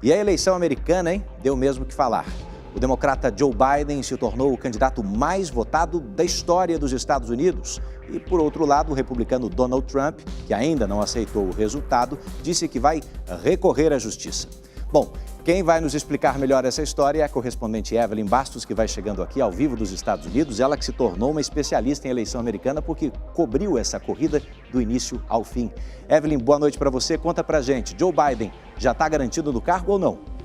E a eleição americana, hein? Deu mesmo o que falar. O democrata Joe Biden se tornou o candidato mais votado da história dos Estados Unidos. E, por outro lado, o republicano Donald Trump, que ainda não aceitou o resultado, disse que vai recorrer à justiça. Bom, quem vai nos explicar melhor essa história é a correspondente Evelyn Bastos, que vai chegando aqui ao vivo dos Estados Unidos. Ela que se tornou uma especialista em eleição americana porque cobriu essa corrida do início ao fim. Evelyn, boa noite para você. Conta pra gente, Joe Biden já está garantido no cargo ou não?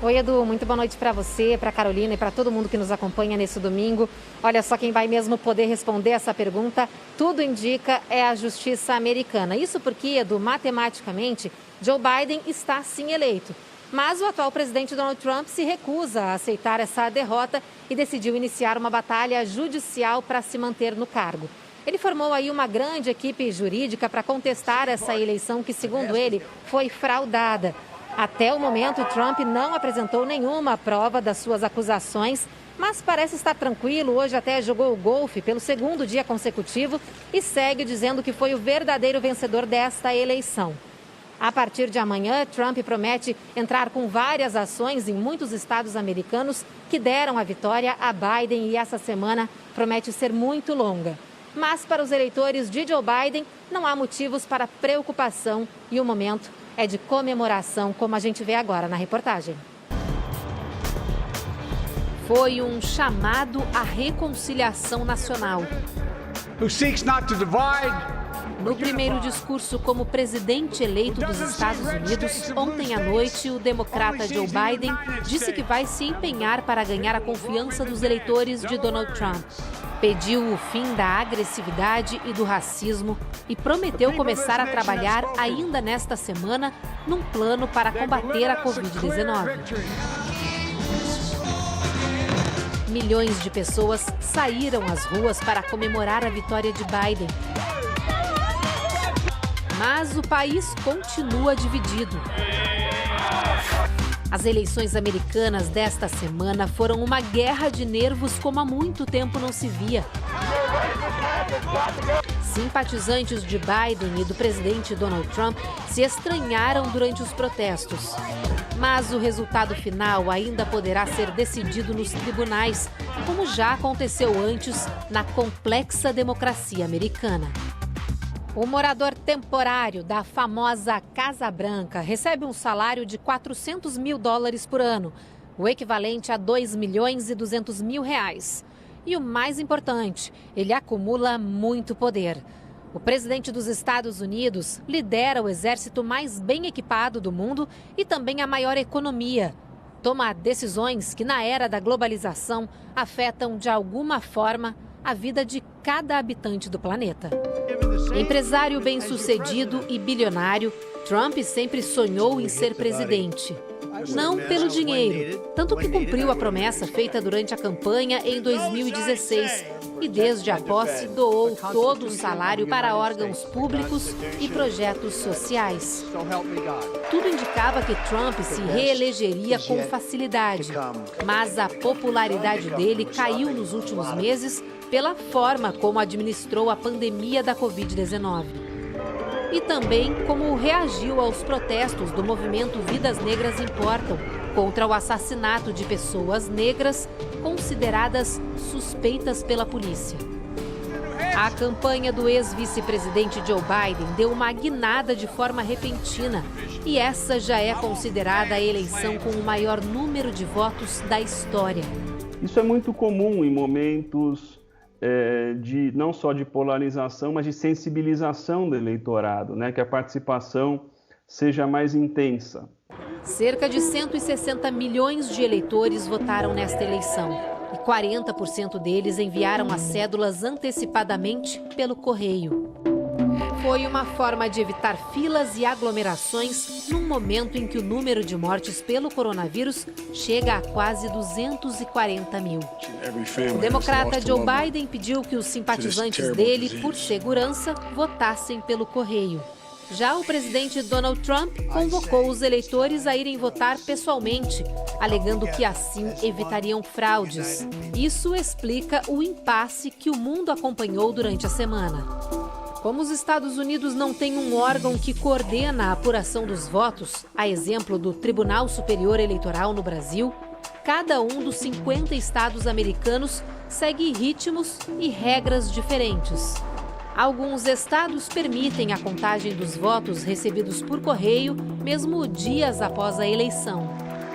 Oi, Edu, muito boa noite para você, para Carolina e para todo mundo que nos acompanha nesse domingo. Olha só, quem vai mesmo poder responder essa pergunta, tudo indica, é a Justiça americana. Isso porque, Edu, matematicamente, Joe Biden está sim eleito. Mas o atual presidente Donald Trump se recusa a aceitar essa derrota e decidiu iniciar uma batalha judicial para se manter no cargo. Ele formou aí uma grande equipe jurídica para contestar essa eleição que, segundo ele, foi fraudada. Até o momento, Trump não apresentou nenhuma prova das suas acusações, mas parece estar tranquilo. Hoje até jogou golfe pelo segundo dia consecutivo e segue dizendo que foi o verdadeiro vencedor desta eleição. A partir de amanhã, Trump promete entrar com várias ações em muitos estados americanos que deram a vitória a Biden e essa semana promete ser muito longa. Mas para os eleitores de Joe Biden, não há motivos para preocupação e o momento é de comemoração, como a gente vê agora na reportagem. Foi um chamado à reconciliação nacional. No primeiro discurso como presidente eleito dos Estados Unidos, ontem à noite, o democrata Joe Biden disse que vai se empenhar para ganhar a confiança dos eleitores de Donald Trump. Pediu o fim da agressividade e do racismo e prometeu começar a trabalhar ainda nesta semana num plano para combater a Covid-19. Milhões de pessoas saíram às ruas para comemorar a vitória de Biden. Mas o país continua dividido. As eleições americanas desta semana foram uma guerra de nervos como há muito tempo não se via. Simpatizantes de Biden e do presidente Donald Trump se estranharam durante os protestos. Mas o resultado final ainda poderá ser decidido nos tribunais, como já aconteceu antes na complexa democracia americana. O morador temporário da famosa Casa Branca recebe um salário de $400 mil por ano, o equivalente a R$2.200.000. E o mais importante, ele acumula muito poder. O presidente dos Estados Unidos lidera o exército mais bem equipado do mundo e também a maior economia. Toma decisões que, na era da globalização, afetam de alguma forma a vida de cada habitante do planeta. Empresário bem-sucedido e bilionário, Trump sempre sonhou em ser presidente. Não pelo dinheiro, tanto que cumpriu a promessa feita durante a campanha em 2016 e desde a posse doou todo o salário para órgãos públicos e projetos sociais. Tudo indicava que Trump se reelegeria com facilidade, mas a popularidade dele caiu nos últimos meses pela forma como administrou a pandemia da Covid-19. E também como reagiu aos protestos do movimento Vidas Negras Importam contra o assassinato de pessoas negras consideradas suspeitas pela polícia. A campanha do ex-vice-presidente Joe Biden deu uma guinada de forma repentina e essa já é considerada a eleição com o maior número de votos da história. Isso é muito comum em momentos não só de polarização, mas de sensibilização do eleitorado, né? Que a participação seja mais intensa. Cerca de 160 milhões de eleitores votaram nesta eleição e 40% deles enviaram as cédulas antecipadamente pelo correio. Foi uma forma de evitar filas e aglomerações num momento em que o número de mortes pelo coronavírus chega a quase 240 mil. O democrata Joe Biden pediu que os simpatizantes dele, por segurança, votassem pelo correio. Já o presidente Donald Trump convocou os eleitores a irem votar pessoalmente, alegando que assim evitariam fraudes. Isso explica o impasse que o mundo acompanhou durante a semana. Como os Estados Unidos não têm um órgão que coordena a apuração dos votos, a exemplo do Tribunal Superior Eleitoral no Brasil, cada um dos 50 estados americanos segue ritmos e regras diferentes. Alguns estados permitem a contagem dos votos recebidos por correio, mesmo dias após a eleição.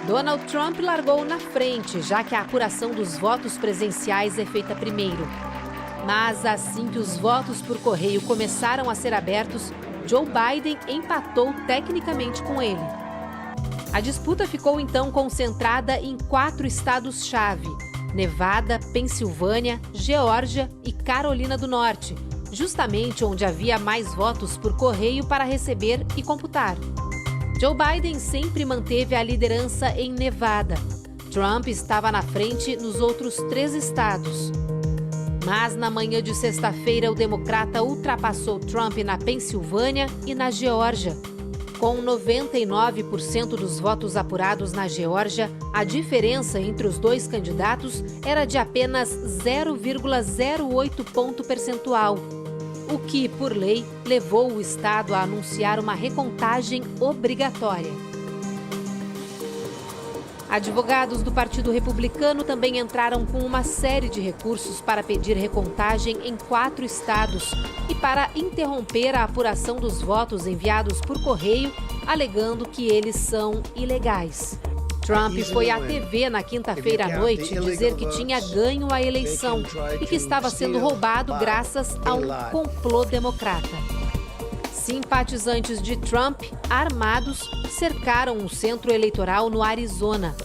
Donald Trump largou na frente, já que a apuração dos votos presenciais é feita primeiro. Mas assim que os votos por correio começaram a ser abertos, Joe Biden empatou tecnicamente com ele. A disputa ficou então concentrada em 4 estados-chave: Nevada, Pensilvânia, Geórgia e Carolina do Norte, justamente onde havia mais votos por correio para receber e computar. Joe Biden sempre manteve a liderança em Nevada. Trump estava na frente nos outros 3 estados. Mas na manhã de sexta-feira, o democrata ultrapassou Trump na Pensilvânia e na Geórgia. Com 99% dos votos apurados na Geórgia, a diferença entre os 2 candidatos era de apenas 0,08 ponto percentual, o que, por lei, levou o estado a anunciar uma recontagem obrigatória. Advogados do Partido Republicano também entraram com uma série de recursos para pedir recontagem em 4 estados e para interromper a apuração dos votos enviados por correio, alegando que eles são ilegais. Trump foi à TV na quinta-feira à noite dizer que tinha ganho a eleição e que estava sendo roubado graças a um complô democrata. Simpatizantes de Trump, armados, cercaram um centro eleitoral no Arizona.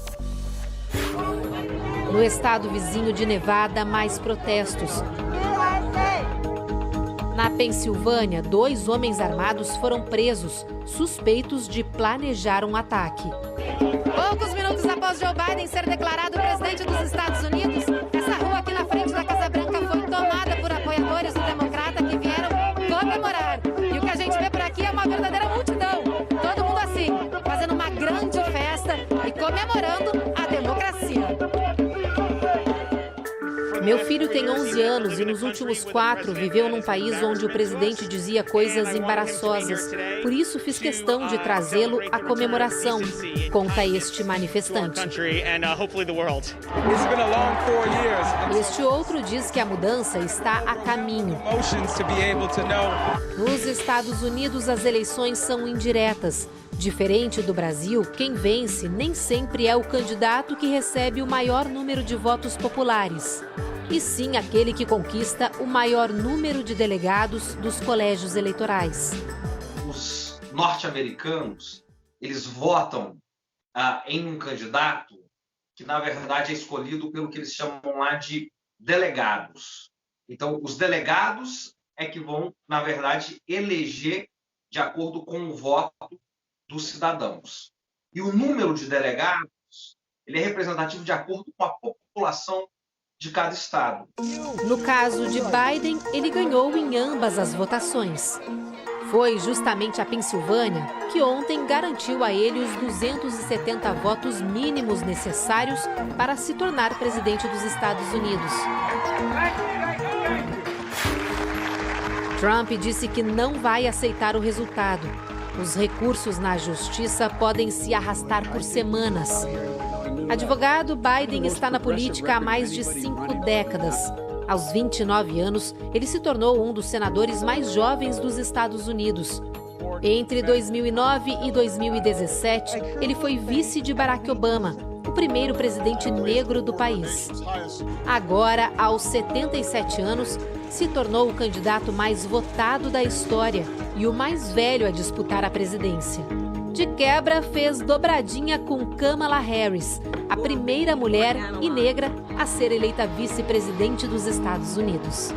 No estado vizinho de Nevada, mais protestos. Na Pensilvânia, 2 homens armados foram presos, suspeitos de planejar um ataque. Poucos minutos após Joe Biden ser declarado presidente dos Estados Unidos, essa rua aqui na frente da Casa Branca foi tomada por apoiadores do democrata que vieram comemorar. E o que a gente vê por aqui é uma verdadeira multidão. Todo mundo assim, fazendo uma grande festa e comemorando a democracia. Meu filho tem 11 anos e nos últimos 4 viveu num país onde o presidente dizia coisas embaraçosas. Por isso fiz questão de trazê-lo à comemoração, conta este manifestante. Este outro diz que a mudança está a caminho. Nos Estados Unidos, as eleições são indiretas. Diferente do Brasil, quem vence nem sempre é o candidato que recebe o maior número de votos populares, e sim aquele que conquista o maior número de delegados dos colégios eleitorais. Os norte-americanos, eles votam em um candidato que, na verdade, é escolhido pelo que eles chamam lá de delegados. Então, os delegados é que vão, na verdade, eleger de acordo com o voto dos cidadãos. E o número de delegados, ele é representativo de acordo com a população de cada estado. No caso de Biden, ele ganhou em ambas as votações. Foi justamente a Pensilvânia que ontem garantiu a ele os 270 votos mínimos necessários para se tornar presidente dos Estados Unidos. Trump disse que não vai aceitar o resultado. Os recursos na justiça podem se arrastar por semanas. Advogado, Biden está na política há mais de 5 décadas. Aos 29 anos, ele se tornou um dos senadores mais jovens dos Estados Unidos. Entre 2009 e 2017, ele foi vice de Barack Obama, o primeiro presidente negro do país. Agora, aos 77 anos, se tornou o candidato mais votado da história e o mais velho a disputar a presidência. De quebra, fez dobradinha com Kamala Harris, a primeira mulher e negra a ser eleita vice-presidente dos Estados Unidos.